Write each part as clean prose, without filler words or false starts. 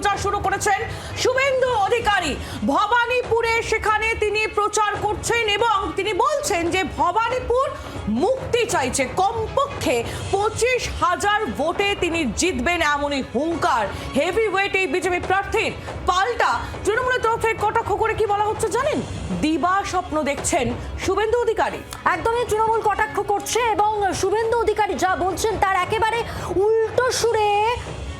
প্রচার শুরু করেছেন শুভেন্দু অধিকারী। ভবানীপুরে সেখানে তিনি প্রচার করছেন এবং তিনি বলছেন যে ভবানীপুর মুক্তি চাইছে, কমপক্ষে 25,000 ভোটে তিনি জিতবেন এমনই হুঙ্কার হেভি ওয়েট এই বিজেপি প্রার্থীর। পাল্টা তৃণমূলের তরফে কটাক্ষ করে কি বলা হচ্ছে জানেন? দিবা স্বপ্ন দেখছেন শুভেন্দু অধিকারী। একদমই তৃণমূল কটাক্ষ করছে এবং শুভেন্দু অধিকারী যা বলছেন তার একেবারে উল্টো সুরে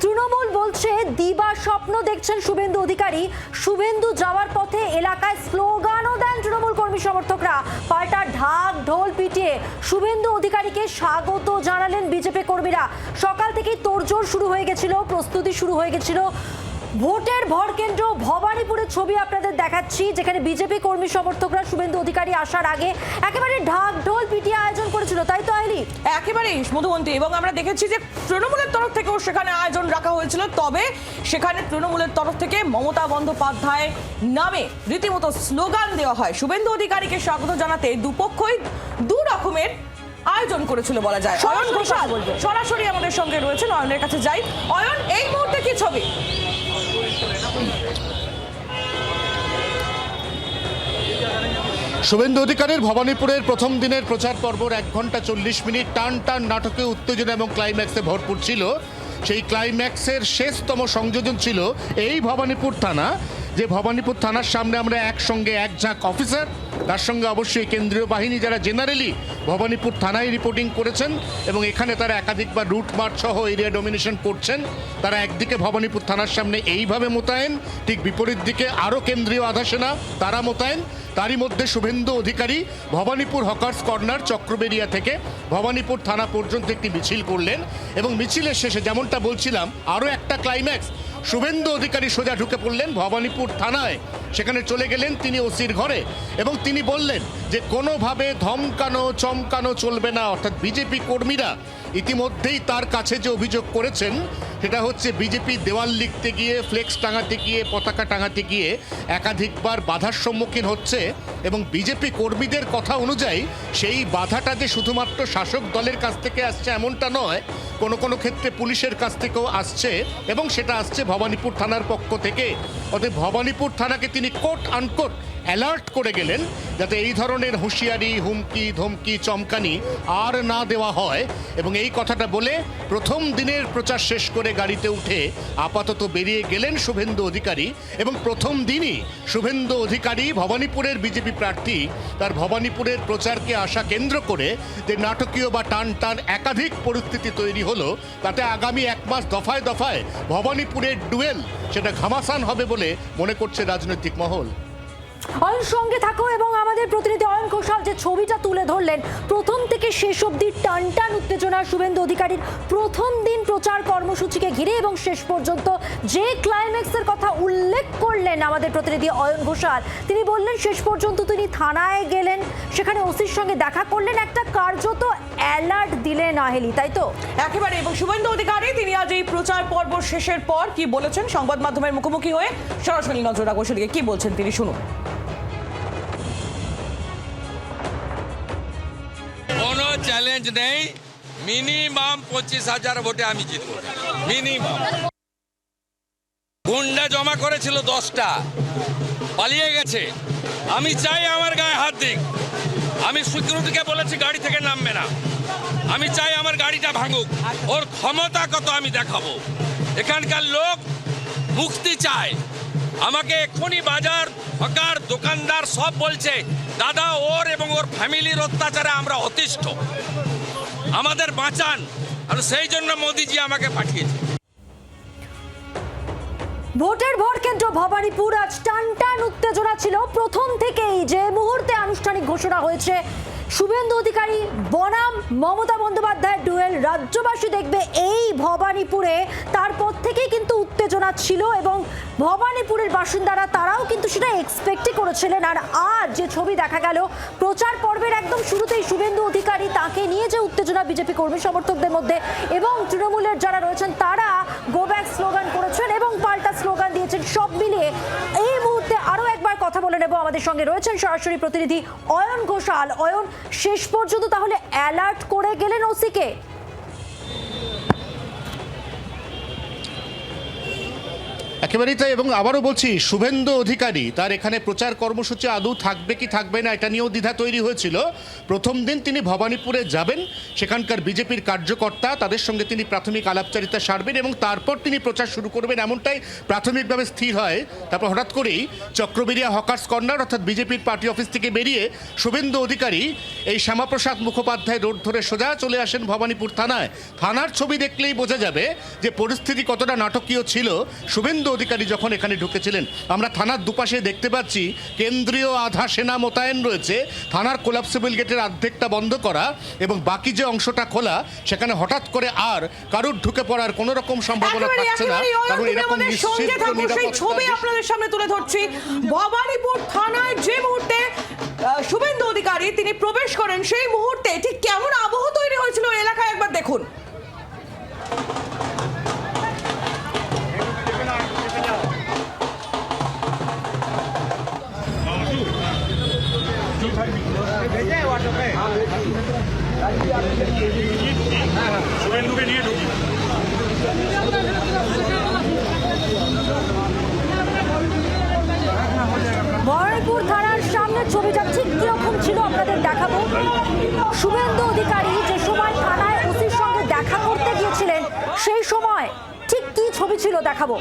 তৃণমূল বলছে দিবা স্বপ্ন দেখছেন শুভেন্দু অধিকারী। শুভেন্দু যাওয়ার পথে এলাকায় স্লোগানও দেন তৃণমূল কর্মী সমর্থকরা। পাল্টা ঢাক ঢোল পিটিয়ে শুভেন্দু অধিকারীকে স্বাগত জানালেন বিজেপি কর্মীরা। সকাল থেকেই তোড়জোড় শুরু হয়ে গেছিল, প্রস্তুতি শুরু হয়ে গেছিল। ভোটের ভরকেন্দ্র ভবানীপুরের ছবি আপনাদের দেখাচ্ছি, যেখানে বিজেপি কর্মী সমর্থকরা শুভেন্দু অধিকারী আসার আগে একেবারে ঢাক ঢোল পিটিয়ে আয়োজন করেছিল, তাই তো আইলি? একেবারেই মধুবন্তী, এবং আমরা দেখেছি যে তৃণমূলের তরফ থেকেও সেখানে আয়োজন রাখা হয়েছিল। তবে সেখানে তৃণমূলের তরফ থেকে মমতা বন্দ্যোপাধ্যায় নামে রীতিমতো স্লোগান দেওয়া হয়। শুভেন্দু অধিকারীকে স্বাগত জানাতে দুপক্ষই দু রকমের আয়োজন করেছিল বলা যায়। অয়ন ঘোষাল সরাসরি আমাদের সঙ্গে রয়েছেন, অয়নের কাছে যাই। অয়ন, এই মুহূর্তে কি ছবি? শুভেন্দু অধিকারীর ভবানীপুরের প্রথম দিনের প্রচার পর্বর 1 ঘন্টা 40 মিনিট টান টান নাটকে উত্তেজনা এবং ক্লাইম্যাক্সে ভরপুর ছিল। সেই ক্লাইম্যাক্সের শেষতম সংযোজন ছিল এই ভবানীপুর থানা, যে ভবানীপুর থানার সামনে আমরা একসঙ্গে এক ঝাঁক অফিসার, তার সঙ্গে অবশ্যই কেন্দ্রীয় বাহিনী যারা জেনারেলি ভবানীপুর থানায় রিপোর্টিং করেছেন এবং এখানে তারা একাধিকবার রুট মার্চ সহ এরিয়া ডমিনেশন করছেন। তারা একদিকে ভবানীপুর থানার সামনে এইভাবে মোতায়েন, ঠিক বিপরীত দিকে আরও কেন্দ্রীয় আধা সেনা তারা মোতায়েন। তারই মধ্যে শুভেন্দু অধিকারী ভবানীপুর হকার্স কর্নার চক্রবেরিয়া থেকে ভবানীপুর থানা পর্যন্ত একটি মিছিল করলেন এবং মিছিলের শেষে যেমনটা বলছিলাম আরও একটা ক্লাইম্যাক্স, শুভেন্দু অধিকারী সোজা ঢুকে পড়লেন ভবানীপুর থানায়। সেখানে চলে গেলেন তিনি ওসির ঘরে এবং তিনি বললেন যে কোনোভাবে ধমকানো চমকানো চলবে না। অর্থাৎ বিজেপি কর্মীরা ইতিমধ্যেই তার কাছে যে অভিযোগ করেছেন সেটা হচ্ছে বিজেপি দেওয়াল লিখতে গিয়ে, ফ্লেক্স টাঙাতে গিয়ে, পতাকা টাঙাতে গিয়ে একাধিকবার বাধার সম্মুখীন হচ্ছে এবং বিজেপি কর্মীদের কথা অনুযায়ী সেই বাধাটা যে শুধুমাত্র শাসক দলের কাছ থেকে আসছে এমনটা নয়, কোনো কোনো ক্ষেত্রে পুলিশের কাছ থেকেও আসছে এবং সেটা আসছে ভবানীপুর থানার পক্ষ থেকে। অতএব ভবানীপুর থানাকে তিনি কোট আনকোট অ্যালার্ট করে গেলেন যাতে এই ধরনের হুঁশিয়ারি, হুমকি, ধমকি, চমকানি আর না দেওয়া হয়। এবং এই কথাটা বলে প্রথম দিনের প্রচার শেষ করে গাড়িতে উঠে আপাতত বেরিয়ে গেলেন শুভেন্দু অধিকারী। এবং প্রথম দিনই শুভেন্দু অধিকারী ভবানীপুরের বিজেপি প্রার্থী তার ভবানীপুরের প্রচারকে আশা কেন্দ্র করে যে নাটকীয় বা টান টান একাধিক পরিস্থিতি তৈরি হলো, তাতে আগামী 1 মাস দফায় দফায় ভবানীপুরের ডুয়েল সেটা ঘামাসান হবে বলে মনে করছে রাজনৈতিক মহল। অয়ন সঙ্গে থাকো এবং আমাদের প্রতিনিধি অয়ন ঘোষাল যে ছবিটা তুলে ধরলেন, প্রথম থেকে শেষ অবধি টান টান উত্তেজনা শুভেন্দু অধিকারীর প্রথম দিন প্রচার কর্মসূচিকে ঘিরে এবং শেষ পর্যন্ত যে ক্লাইম্যাক্সের কথা উল্লেখ করলেন আমাদের প্রতিনিধি অয়ন ঘোষাল, তিনি বললেন শেষ পর্যন্ত তিনি থানায় গেলেন, সেখানে ওসির সঙ্গে দেখা করলেন, একটা কার্যত অ্যালার্ট দিলেন আহেলি, তাই তো? একেবারে। এবং শুভেন্দু অধিকারী তিনি আজ এই প্রচার পর্ব শেষের পর কি বলেছেন সংবাদ মাধ্যমের মুখোমুখি হয়ে, সরাসরি নজর রাখবো সেদিকে, কি বলছেন তিনি শুনুন। কোনো চ্যালেঞ্জ নেই, মিনিমাম 25,000 ভোটে আমি জিতব, মিনিমাম। গুন্ডা জমা করেছিল 10টা, পালিয়ে গেছে। আমি চাই আমার গায়ে হাত দিক। আমি সিকিউরিটিকে বলেছি গাড়ি থেকে নামবে না। আমি চাই আমার গাড়িটা ভাঙুক, ওর ক্ষমতা কত আমি দেখাবো। এখানকার লোক মুক্তি চায়। আমাকে এক্ষুনি বাজার হকার দোকানদার সব বলছে দাদা ওর এবং ওর ফ্যামিলির অত্যাচারে আমরা অতিষ্ঠ, আমাদের বাঁচান। আর সেই জন্য মোদিজি আমাকে পাঠিয়েছে। ভোটের ভরকেন্দ্র ভবানীপুর আজ টান টান উত্তেজনা ছিল প্রথম থেকেই। যে মুহূর্তে আনুষ্ঠানিক ঘোষণা হয়েছে শুভেন্দু অধিকারী বনাম মমতা বন্দ্যোপাধ্যায়ের ডুয়েল রাজ্যবাসী দেখবে এই ভবানীপুরে, তারপর থেকেই কিন্তু উত্তেজনা ছিল এবং ভবানীপুরের বাসিন্দারা তারাও কিন্তু সেটা এক্সপেক্টই করেছিলেন। আর আজ যে ছবি দেখা গেল প্রচার পর্বের একদম শুরুতেই শুভেন্দু অধিকারী, তাকে নিয়ে যে উত্তেজনা বিজেপি কর্মী সমর্থকদের মধ্যে এবং তৃণমূলের যারা রয়েছেন তারা গো ব্যাক স্লোগান করেছেন এবং পাল্টা স্লোগান দিয়েছেন, সব মিলিয়ে এই মুহূর্তে আরও একবার কথা বলে নেব। আমাদের সঙ্গে রয়েছেন সরাসরি প্রতিনিধি অয়ন ঘোষাল। অয়ন, শেষ পর্যন্ত তাহলে অ্যালার্ট করে গেলেন ওসিকে? একেবারেই তাই। এবং আবারও বলছি, শুভেন্দু অধিকারী তার এখানে প্রচার কর্মসূচি আদৌ থাকবে কি থাকবে না এটা নিয়েও দ্বিধা তৈরি হয়েছিল। প্রথম দিন তিনি ভবানীপুরে যাবেন, সেখানকার বিজেপির কার্যকর্তা তাদের সঙ্গে তিনি প্রাথমিক আলাপচারিতা সারবেন এবং তারপর তিনি প্রচার শুরু করবেন, এমনটাই প্রাথমিকভাবে স্থির হয়। তারপর হঠাৎ করেই চক্রবেরিয়া হকার্স কর্নার অর্থাৎ বিজেপির পার্টি অফিস থেকে বেরিয়ে শুভেন্দু অধিকারী এই শ্যামাপ্রসাদ মুখোপাধ্যায় রোড ধরে সোজা চলে আসেন ভবানীপুর থানায়। থানার ছবি দেখলেই বোঝা যাবে যে পরিস্থিতি কতটা নাটকীয় ছিল শুভেন্দু অধিকারী যখন এখানে ঢুকেছিলেন। আমরা থানার দুপাশে দেখতে পাচ্ছি কেন্দ্রীয় আধা সেনা মোতায়েন রয়েছে, থানার কোলাপসিবল গেটের অর্ধেকটা বন্ধ করা এবং বাকি যে অংশটা খোলা সেখানে হঠাৎ করে আর কারুর ঢুকে পড়ার কোনো রকম সম্ভাবনা থাকছে না, কারণ এরকম নিশ্চিত সেই ছবি আপনাদের সামনে তুলে ধরছি। ভবানীপুর থানায় যে মুহূর্তে শুভেন্দু অধিকারী তিনি প্রবেশ করেন সেই মুহূর্তে ঠিক কেমন আবহ তৈরি হয়েছিল এলাকায় একবার দেখুন। শুভেন্দুকে নিয়ে ঢুকি। ভবানীপুর থানার সামনে ছবিটা ঠিক কিরকম ছিল আপনাদের দেখাবো। শুভেন্দু অধিকারী যে সময় থানায় ওসির সঙ্গে দেখা করতে গিয়েছিলেন সেই সময় ঠিক কি ছবি ছিল দেখাবো।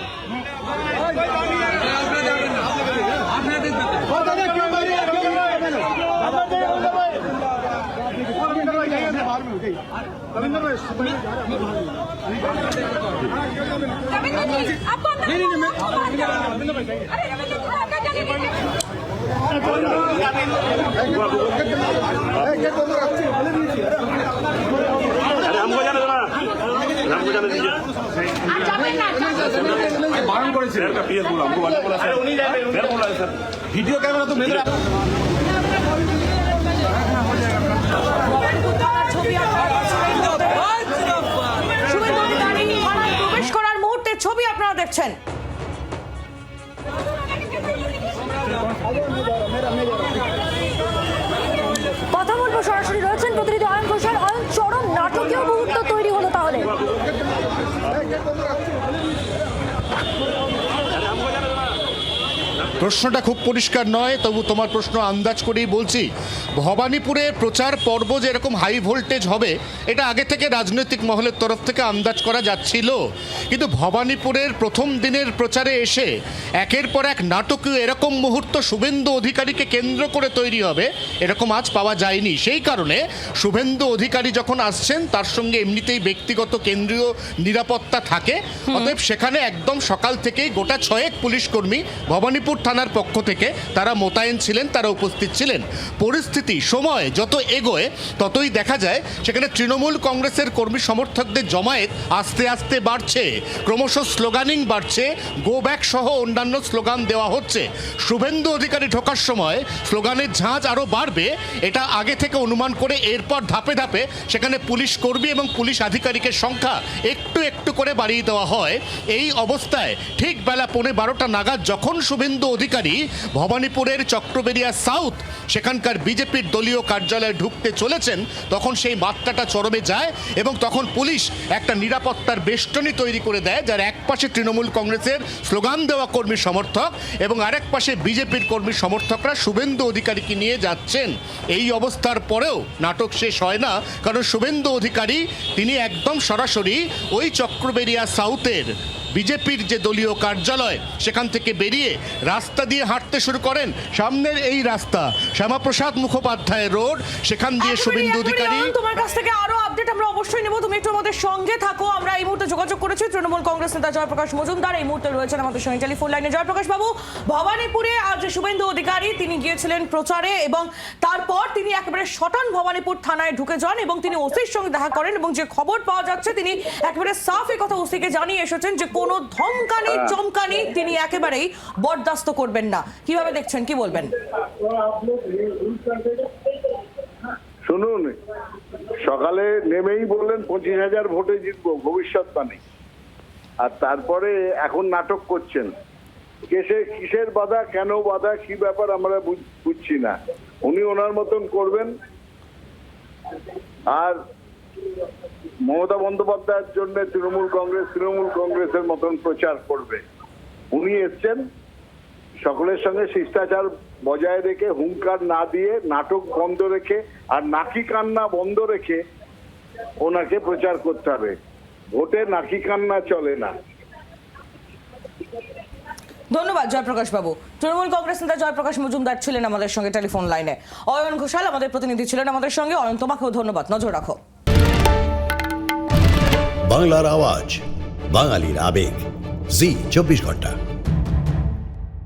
हमको जाने देना, हमको जाने दीजिए। बारण करेছে का पीएस बोला, हमको वाला बोला सर, उन्हीं जाने फिर बोला सर वीडियो कैमरा तो मेरा শুভেন্দু অধিকারী থানায় প্রবেশ করার মুহূর্তে ছবি আপনারা দেখছেন। কথা বলবো, সরাসরি রয়েছেন প্রতিনিধি অয়ন ঘোষাল। অয়ন, চরম নাটকীয় মুহূর্ত তৈরি হলো তাহলে। প্রশ্নটা খুব পরিষ্কার নয়, তবু তোমার প্রশ্ন আন্দাজ করেই বলছি। ভবানীপুরে প্রচার পর্ব যে এরকম হাই ভোল্টেজ হবে এটা আগে থেকে রাজনৈতিক মহলের তরফ থেকে আন্দাজ করা যাচ্ছিল, কিন্তু ভবানীপুরের প্রথম দিনের প্রচারে এসে একের পর এক নাটকীয় এরকম মুহূর্ত শুভেন্দু অধিকারীকে কেন্দ্র করে তৈরি হবে এরকম আজ পাওয়া যায়নি। সেই কারণে শুভেন্দু অধিকারী যখন আসছেন তার সঙ্গে এমনিতেই ব্যক্তিগত কেন্দ্রীয় নিরাপত্তা থাকে, অতএব সেখানে একদম সকাল থেকেই গোটা 6 পুলিশ কর্মী ভবানীপুর থানার পক্ষ থেকে তারা মোতায়েন ছিলেন, তারা উপস্থিত ছিলেন। পরিস্থিতি সময় যত এগোয় ততই দেখা যায় সেখানে তৃণমূল কংগ্রেসের কর্মী সমর্থকদের জমায়েত আস্তে আস্তে বাড়ছে, ক্রমশ স্লোগানিং বাড়ছে, গো ব্যাক সহ অন্যান্য স্লোগান দেওয়া হচ্ছে। শুভেন্দু অধিকারী ঢোকার সময় স্লোগানের ঝাঁজ আরও বাড়বে এটা আগে থেকে অনুমান করে এরপর ধাপে ধাপে সেখানে পুলিশ কর্মী এবং পুলিশ আধিকারিকের সংখ্যা একটু একটু করে বাড়িয়ে দেওয়া হয়। এই অবস্থায় ঠিক বেলা 12:15 নাগাদ যখন শুভেন্দু অধিকারী ভবানীপুরের চক্রবেরিয়া সাউথ সেখানকার বিজেপির দলীয় কার্যালয়ে ঢুকতে চলেছেন তখন সেই মাত্রাটা চরমে যায় এবং তখন পুলিশ একটা নিরাপত্তার বেষ্টনী তৈরি করে দেয়, যার এক পাশে তৃণমূল কংগ্রেসের স্লোগান দেওয়া কর্মী সমর্থক এবং আরেক পাশে বিজেপির কর্মী সমর্থকরা শুভেন্দু অধিকারীকে নিয়ে যাচ্ছেন। এই অবস্থার পরেও নাটক শেষ হয় না, কারণ শুভেন্দু অধিকারী তিনি একদম সরাসরি ওই চক্রবেরিয়া সাউথের বিজেপির যে দলীয় কার্যালয় সেখান থেকে বেরিয়ে রাস্তা দিয়ে হাঁটতে শুরু করেন। সামনের এই রাস্তা শ্যামাপ্রসাদ মুখোপাধ্যায় রোড, সেখান দিয়ে শুভেন্দু অধিকারী। তোমার কাছ থেকে আরো আপডেট আমরা অবশ্যই নেব, তুমি একটু আমাদের সঙ্গে থাকো। আমরা এই মুহূর্তে যোগাযোগ করেছি তৃণমূল কংগ্রেস নেতা জয়প্রকাশ মজুমদার, এই মুহূর্তে রয়েছেন আমাদের সঙ্গে টেলিফোন লাইনে। জয়প্রকাশ বাবু, ভবানীপুরে আজ শুভেন্দু অধিকারী তিনি গিয়েছিলেন প্রচারে এবং তারপর তিনি একেবারে শটান ভবানীপুর থানায় ঢুকে যান এবং তিনি ওসির সঙ্গে দেখা করেন এবং যে খবর পাওয়া যাচ্ছে তিনি একেবারে সাফ এই কথা ওসিকে জানিয়ে এসেছেন যে কোনো ধমকানি চমকানি তিনি একেবারেই বরদাস্ত করবেন না। কিভাবে দেখছেন, কি বলবেন? শুনুন, সকালে নেমেই বললেন 25,000 ভোটে জিতবো, ভবিষ্যৎবাণী, আর তারপরে এখন নাটক করছেন। কিসের বাধা, কেন বাধা, কি ব্যাপার আমরা বুঝছি না। উনি ওনার মতন করবেন আর মমতা বন্দ্যোপাধ্যায়ের জন্য তৃণমূল কংগ্রেসের মতন প্রচার করবে। উনি এসছেন সকলের সঙ্গে শিষ্টাচার বজায় রেখে, হুঙ্কার না দিয়ে, নাটক বন্ধ রেখে আর নাকি কান্না বন্ধ রেখে ওনাকে প্রচার করতে হবে। ভোটে নাকি কান্না চলে না। ধন্যবাদ জয়প্রকাশ বাবু। তৃণমূল কংগ্রেস নেতা জয়প্রকাশ মজুমদার ছিলেন আমাদের সঙ্গে টেলিফোন লাইনে। অয়ন ঘোষাল আমাদের প্রতিনিধি ছিলেন আমাদের সঙ্গে। অয়ন, তোমাকেও ধন্যবাদ। নজর রাখো। বাংলার আওয়াজ, বাঙালির আবেগ, জি 24 ঘন্টা।